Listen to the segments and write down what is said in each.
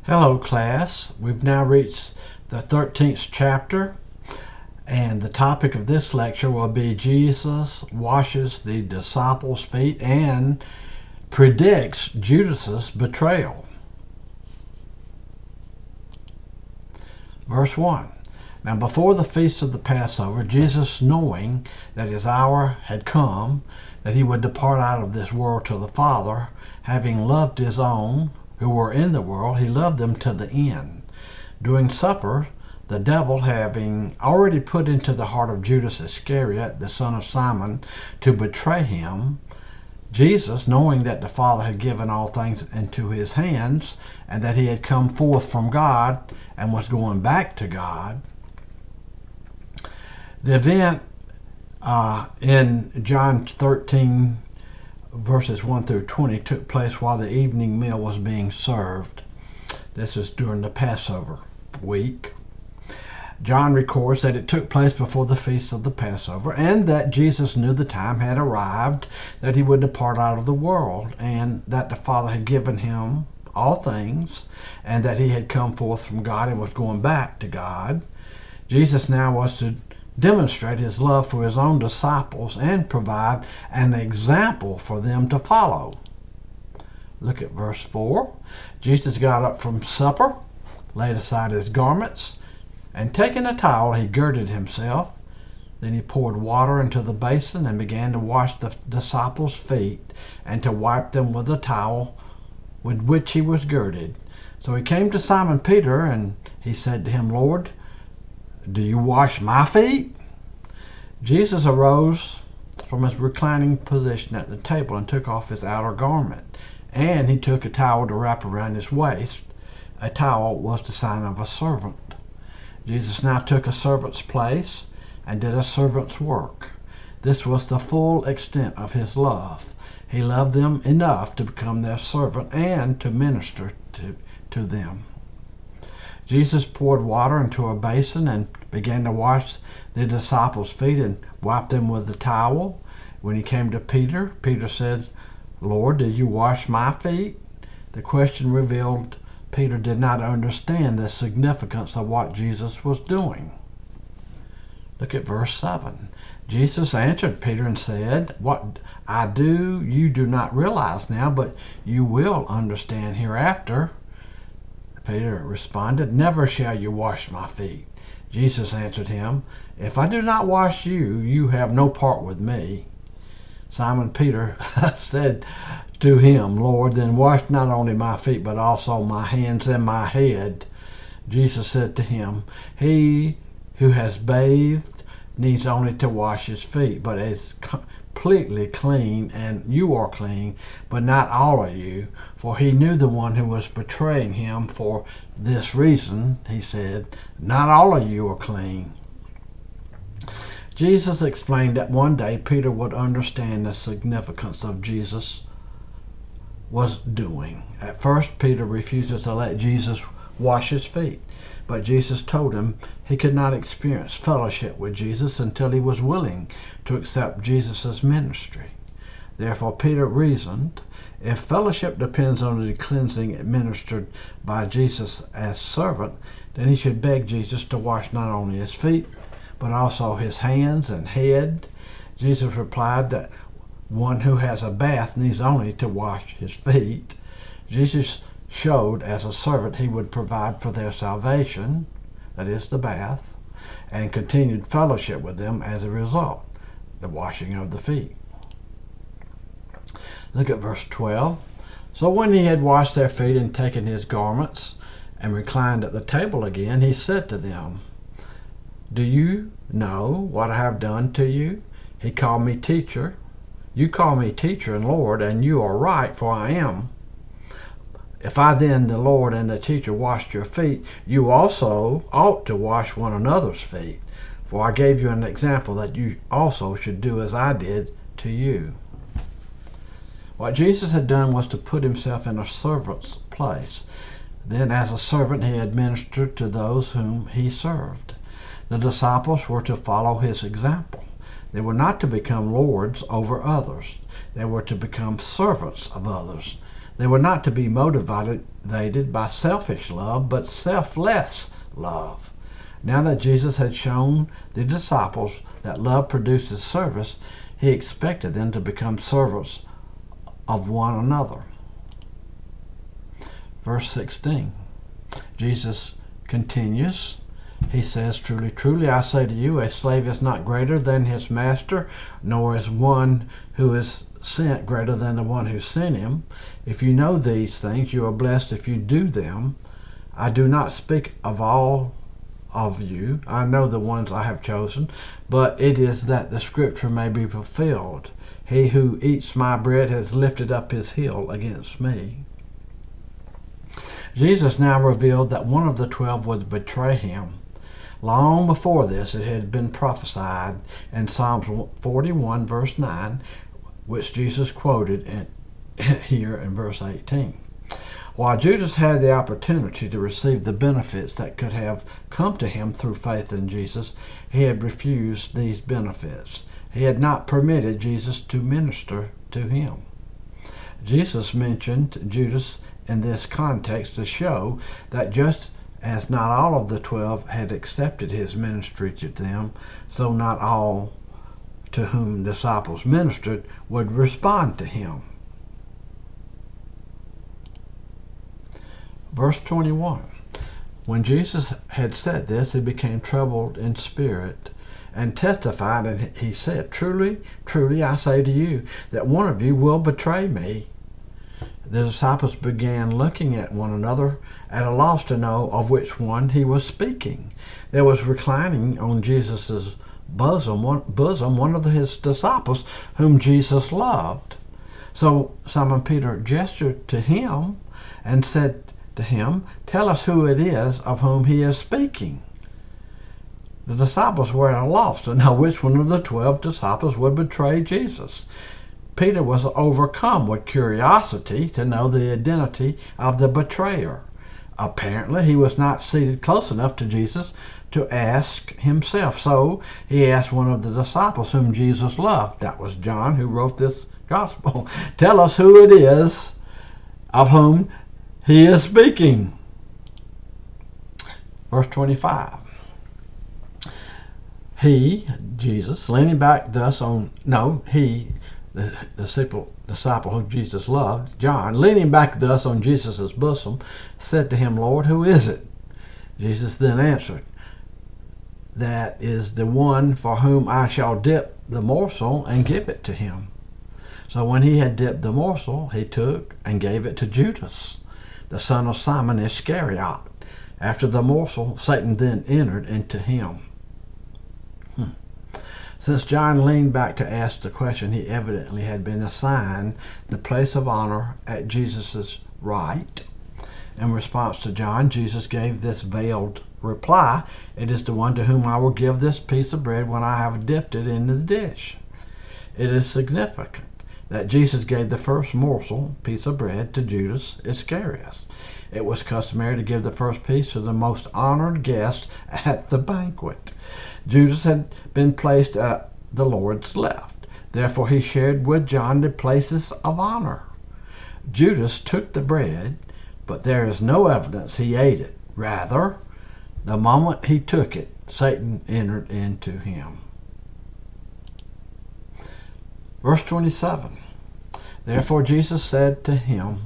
Hello class, we've now reached the 13th chapter and the topic of this lecture will be Jesus washes the disciples' feet and predicts Judas's betrayal. Verse 1. Now before the feast of the Passover, Jesus, knowing that his hour had come, that he would depart out of this world to the Father, having loved his own who were in the world, he loved them to the end. During supper, the devil, having already put into the heart of Judas Iscariot, the son of Simon, to betray him, Jesus, knowing that the Father had given all things into his hands, and that he had come forth from God and was going back to God, the event in John 13, verses 1 through 20 took place while the evening meal was being served. This is during the Passover week. John records that it took place before the feast of the Passover, and that Jesus knew the time had arrived that he would depart out of the world, and that the Father had given him all things, and that he had come forth from God and was going back to God. Jesus now was to demonstrate his love for his own disciples and provide an example for them to follow. Look at verse 4. Jesus got up from supper, laid aside his garments, and taking a towel, he girded himself. Then he poured water into the basin and began to wash the disciples' feet and to wipe them with the towel with which he was girded. So he came to Simon Peter, and he said to him, "Lord, do you wash my feet?" Jesus arose from his reclining position at the table and took off his outer garment, and he took a towel to wrap around his waist. A towel was the sign of a servant. Jesus now took a servant's place and did a servant's work. This was the full extent of his love. He loved them enough to become their servant and to minister to them. Jesus poured water into a basin and began to wash the disciples' feet and wipe them with the towel. When he came to Peter, Peter said, "Lord, do you wash my feet?" The question revealed Peter did not understand the significance of what Jesus was doing. Look at verse 7. Jesus answered Peter and said, "What I do you do not realize now, but you will understand hereafter." Peter responded, "Never shall you wash my feet." Jesus answered him, "If I do not wash you, you have no part with me." Simon Peter said to him, "Lord, then wash not only my feet, but also my hands and my head." Jesus said to him, "He who has bathed needs only to wash his feet, but is completely clean, and you are clean, but not all of you." For he knew the one who was betraying him. For this reason, he said, "Not all of you are clean." Jesus explained that one day Peter would understand the significance of Jesus was doing. At first, Peter refuses to let Jesus wash his feet, but Jesus told him he could not experience fellowship with Jesus until he was willing to accept Jesus' ministry. Therefore, Peter reasoned, if fellowship depends on the cleansing administered by Jesus as servant, then he should beg Jesus to wash not only his feet, but also his hands and head. Jesus replied that one who has a bath needs only to wash his feet. Jesus showed as a servant he would provide for their salvation, that is the bath, and continued fellowship with them as a result, the washing of the feet. Look at verse 12. So when he had washed their feet and taken his garments and reclined at the table again, he said to them, "Do you know what I have done to you?" He called me teacher. You call me teacher and Lord, and you are right, for I am. If I then, the Lord and the teacher, washed your feet, you also ought to wash one another's feet. For I gave you an example that you also should do as I did to you. What Jesus had done was to put himself in a servant's place. Then as a servant he administered to those whom he served. The disciples were to follow his example. They were not to become lords over others. They were to become servants of others. They were not to be motivated by selfish love, but selfless love. Now that Jesus had shown the disciples that love produces service, he expected them to become servants of one another. Verse 16, Jesus continues. He says, "Truly, truly, I say to you, a slave is not greater than his master, nor is one who is sent greater than the one who sent him. If you know these things, you are blessed if you do them. I do not speak of all of you. I know the ones I have chosen, but it is that the scripture may be fulfilled. He who eats my bread has lifted up his heel against me." Jesus now revealed that one of the 12 would betray him. Long before this, it had been prophesied in Psalms 41, verse 9, which Jesus quoted here in verse 18. While Judas had the opportunity to receive the benefits that could have come to him through faith in Jesus, he had refused these benefits. He had not permitted Jesus to minister to him. Jesus mentioned Judas in this context to show that just as not all of the 12 had accepted his ministry to them, so not all to whom disciples ministered would respond to him. Verse 21. When Jesus had said this, he became troubled in spirit and testified, and he said, "Truly, truly, I say to you, that one of you will betray me." The disciples began looking at one another, at a loss to know of which one he was speaking. There was reclining on Jesus' bosom one of his disciples whom Jesus loved. So Simon Peter gestured to him and said to him, "Tell us who it is of whom he is speaking." The disciples were at a loss to know which one of the 12 disciples would betray Jesus. Peter was overcome with curiosity to know the identity of the betrayer. Apparently, he was not seated close enough to Jesus to ask himself, so he asked one of the disciples whom Jesus loved. That was John, who wrote this gospel. "Tell us who it is of whom he is speaking." Verse 25. Jesus, leaning back thus on, the disciple whom Jesus loved, John, leaning back thus on Jesus' bosom, said to him, "Lord, who is it?" Jesus then answered, "That is the one for whom I shall dip the morsel and give it to him." So when he had dipped the morsel, he took and gave it to Judas, the son of Simon Iscariot. After the morsel, Satan then entered into him. Since John leaned back to ask the question, he evidently had been assigned the place of honor at Jesus' right. In response to John, Jesus gave this veiled reply, "It is the one to whom I will give this piece of bread when I have dipped it in the dish." It is significant that Jesus gave the first piece of bread, to Judas Iscariot. It was customary to give the first piece to the most honored guest at the banquet. Judas had been placed at the Lord's left. Therefore, he shared with John the places of honor. Judas took the bread, but there is no evidence he ate it. Rather, the moment he took it, Satan entered into him. Verse 27. Therefore Jesus said to him,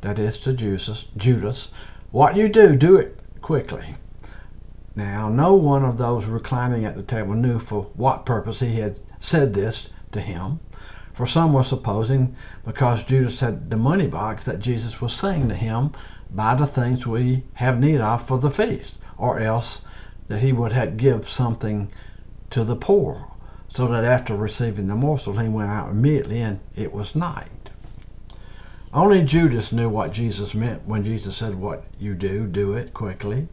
that is to Judas, "What you do, do it quickly." Now, no one of those reclining at the table knew for what purpose he had said this to him, for some were supposing, because Judas had the money box, that Jesus was saying to him, "Buy the things we have need of for the feast," or else that he would give something to the poor, so that after receiving the morsel he went out immediately, and it was night. Only Judas knew what Jesus meant when Jesus said, "What you do, do it quickly."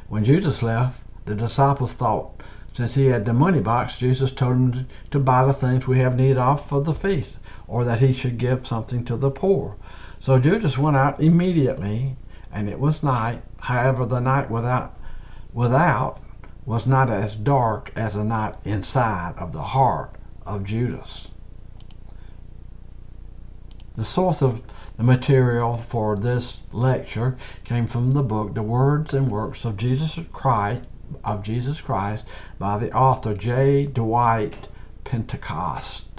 When Judas left, the disciples thought, since he had the money box, Jesus told him to buy the things we have need of for the feast, or that he should give something to the poor. So Judas went out immediately, and it was night. However, the night without was not as dark as the night inside of the heart of Judas. The source of the material for this lecture came from the book The Words and Works of Jesus Christ by the author J. Dwight Pentecost.